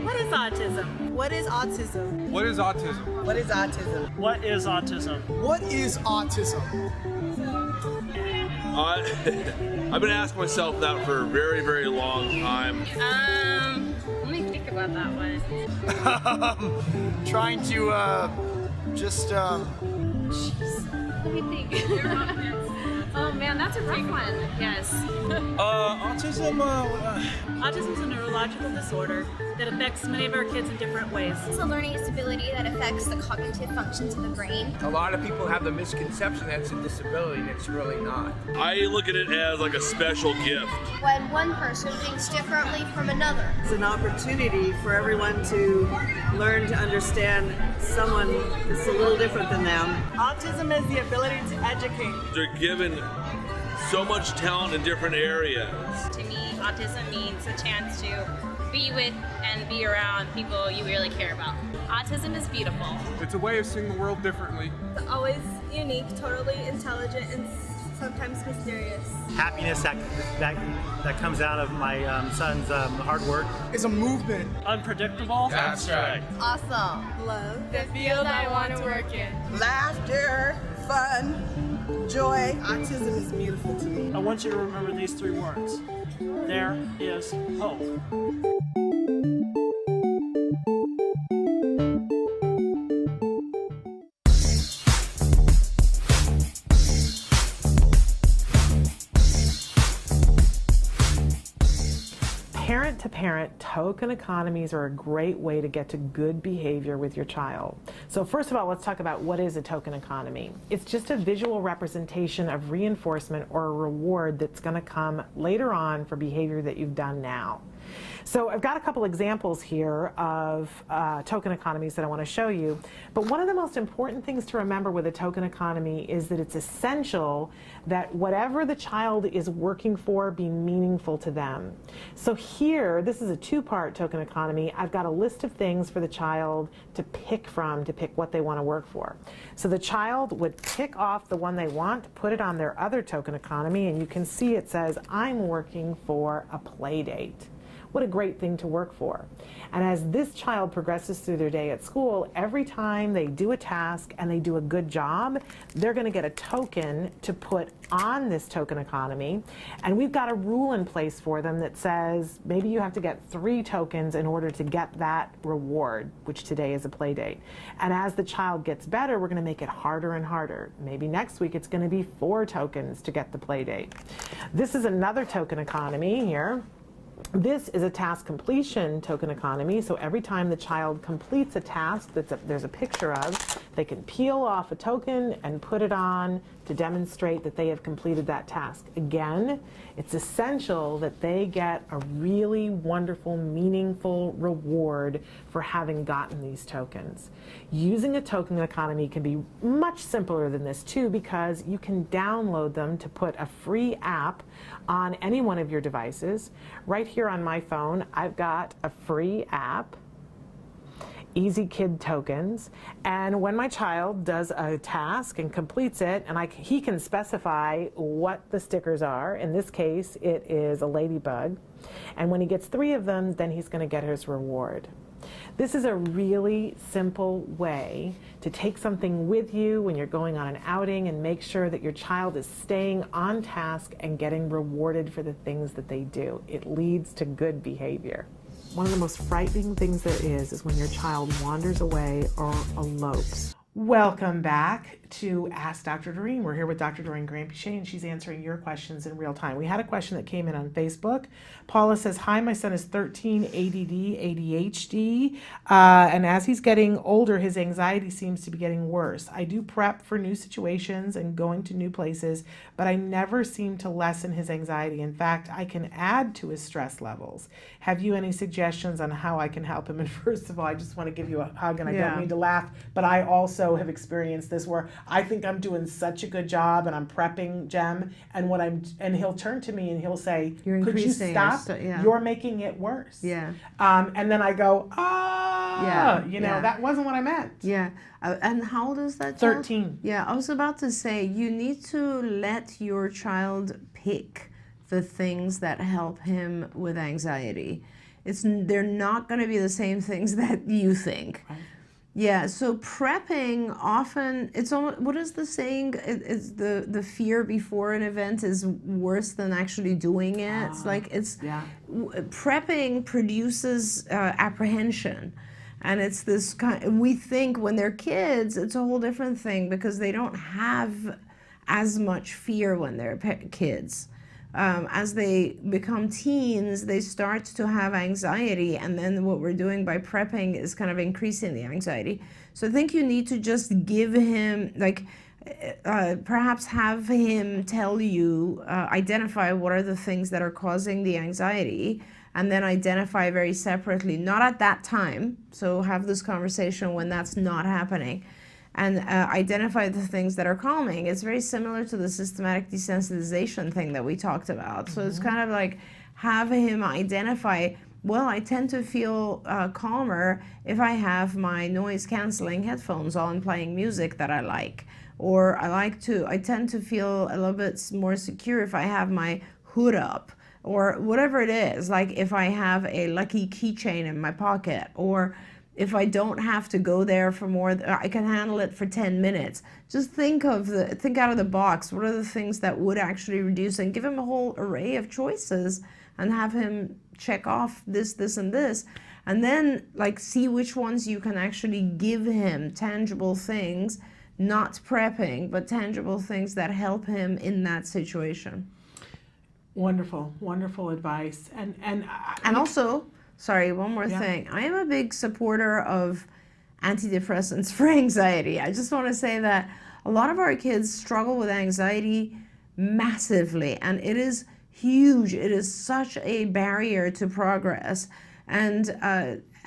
What is autism? What is autism? What is autism? What is autism? What is autism? What is autism? I've been asking myself that for a very, very long time. Let me think about that one. Trying to just Jeez. Let me think. Oh man, that's a rough one. Yes. Autism. Autism is a neurological disorder that affects many of our kids in different ways. It's a learning disability that affects the cognitive functions of the brain. A lot of people have the misconception that it's a disability, and it's really not. I look at it as like a special gift. When one person thinks differently from another. It's an opportunity for everyone to learn to understand someone that's a little different than them. Autism is the ability to educate. They're given so much talent in different areas. To me, autism means a chance to be with and be around people you really care about. Autism is beautiful. It's a way of seeing the world differently. It's always unique, totally intelligent, and Sometimes mysterious. Happiness that comes out of my son's hard work. It's a movement. Unpredictable. Abstract. Awesome. Love. The field I want to work in. Laughter, fun, joy. Autism is beautiful to me. I want you to remember these 3 words. There is hope. Parent-to-parent token economies are a great way to get to good behavior with your child. So first of all, let's talk about what is a token economy. It's just a visual representation of reinforcement or a reward that's going to come later on for behavior that you've done now. So I've got a couple examples here of token economies that I want to show you. But one of the most important things to remember with a token economy is that it's essential that whatever the child is working for be meaningful to them. So here, this is a 2-part token economy. I've got a list of things for the child to pick from, to pick what they want to work for. So the child would pick off the one they want, put it on their other token economy, and you can see it says, I'm working for a play date. What a great thing to work for. And as this child progresses through their day at school, every time they do a task and they do a good job, they're going to get a token to put on this token economy. And we've got a rule in place for them that says maybe you have to get 3 tokens in order to get that reward, which today is a play date. And as the child gets better, we're going to make it harder and harder. Maybe next week it's going to be 4 tokens to get the play date. This is another token economy here. This is a task completion token economy, so every time the child completes a task there's a picture of, they can peel off a token and put it on to demonstrate that they have completed that task. Again, it's essential that they get a really wonderful, meaningful reward for having gotten these tokens. Using a token economy can be much simpler than this too, because you can download them to put a free app on any one of your devices. Right here on my phone, I've got a free app, Easy Kid Tokens, and when my child does a task and completes it, and he can specify what the stickers are. In this case, it is a ladybug, and when he gets 3 of them, then he's going to get his reward. This is a really simple way to take something with you when you're going on an outing and make sure that your child is staying on task and getting rewarded for the things that they do. It leads to good behavior. One of the most frightening things there is when your child wanders away or elopes. Welcome back to Ask Dr. Doreen. We're here with Dr. Doreen Granpeesheh, and she's answering your questions in real time. We had a question that came in on Facebook. Paula says, hi, my son is 13, ADD, ADHD, and as he's getting older, his anxiety seems to be getting worse. I do prep for new situations and going to new places, but I never seem to lessen his anxiety. In fact, I can add to his stress levels. Have you any suggestions on how I can help him? And first of all, I just want to give you a hug, and I don't mean to laugh, but I also have experienced this where I think I'm doing such a good job and I'm prepping Jem, and he'll turn to me and he'll say, could you stop? You're making it worse. And then I go, that wasn't what I meant. And how old is that child? 13. I was about to say, you need to let your child pick the things that help him with anxiety. They're not going to be the same things that you think. Right. So prepping often, it's almost, what is the saying? It's the fear before an event is worse than actually doing it. It's like prepping produces apprehension. And it's this kind, we think when they're kids, it's a whole different thing because they don't have as much fear when they're kids. As they become teens, they start to have anxiety, and then what we're doing by prepping is kind of increasing the anxiety. So I think you need to just give him, perhaps have him tell you, identify what are the things that are causing the anxiety, and then identify very separately, not at that time, so have this conversation when that's not happening, and identify the things that are calming. It's very similar to the systematic desensitization thing that we talked about. So it's kind of like have him identify, well, I tend to feel calmer if I have my noise canceling headphones on playing music that I like. Or I tend to feel a little bit more secure if I have my hood up, or whatever it is, like if I have a lucky keychain in my pocket, or if I don't have to go there for more, I can handle it for 10 minutes. Just think out of the box. What are the things that would actually reduce, and give him a whole array of choices and have him check off this, this, and this. And then like see which ones you can actually give him, tangible things, not prepping, but tangible things that help him in that situation. Wonderful, wonderful advice. And also, sorry, one more thing. I am a big supporter of antidepressants for anxiety. I just want to say that a lot of our kids struggle with anxiety massively, and it is huge. It is such a barrier to progress. And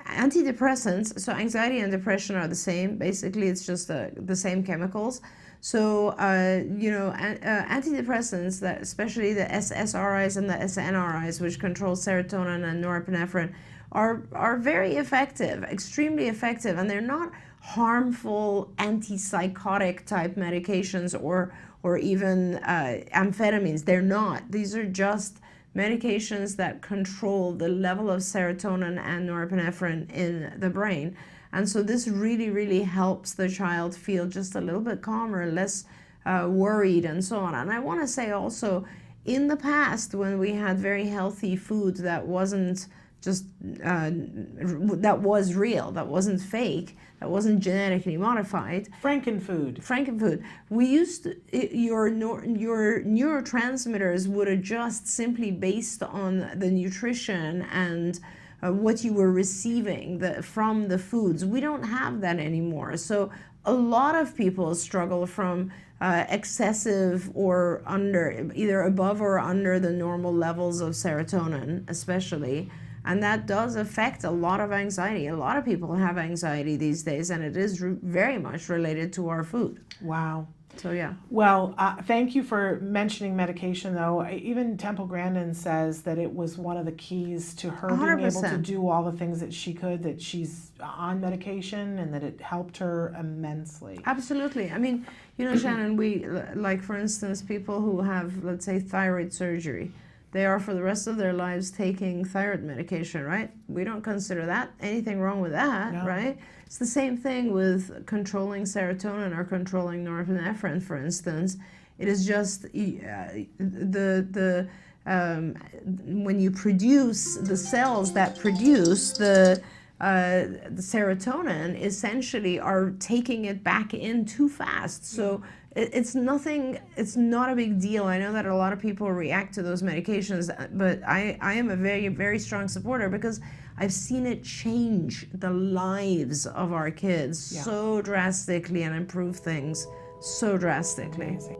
antidepressants, so anxiety and depression are the same. Basically, it's just the same chemicals. So, antidepressants, that especially the SSRIs and the SNRIs, which control serotonin and norepinephrine, are very effective, extremely effective, and they're not harmful antipsychotic type medications or even amphetamines. They're not. These are just medications that control the level of serotonin and norepinephrine in the brain. And so this really, really helps the child feel just a little bit calmer, less worried, and so on. And I want to say also, in the past, when we had very healthy food that wasn't just, that was real, that wasn't fake, that wasn't genetically modified. Frankenfood. We used to, your neurotransmitters would adjust simply based on the nutrition and what you were receiving from the foods. We don't have that anymore. So a lot of people struggle from excessive or under, either above or under the normal levels of serotonin, especially. And that does affect a lot of anxiety. A lot of people have anxiety these days, and it is very much related to our food. Wow. So yeah. Well, thank you for mentioning medication, though. Even Temple Grandin says that it was one of the keys to her 100%. being able to do all the things that she could, that she's on medication, and that it helped her immensely. Absolutely. I mean, Shannon, we, like for instance, people who have, let's say, thyroid surgery, they are for the rest of their lives taking thyroid medication, right? We don't consider that anything wrong with that, No. right? It's the same thing with controlling serotonin or controlling norepinephrine, for instance. It is just when you produce the cells that produce the serotonin, essentially are taking it back in too fast. So it's nothing, it's not a big deal. I know that a lot of people react to those medications, but I am a very, very strong supporter, because I've seen it change the lives of our kids so drastically and improve things so drastically. Amazing.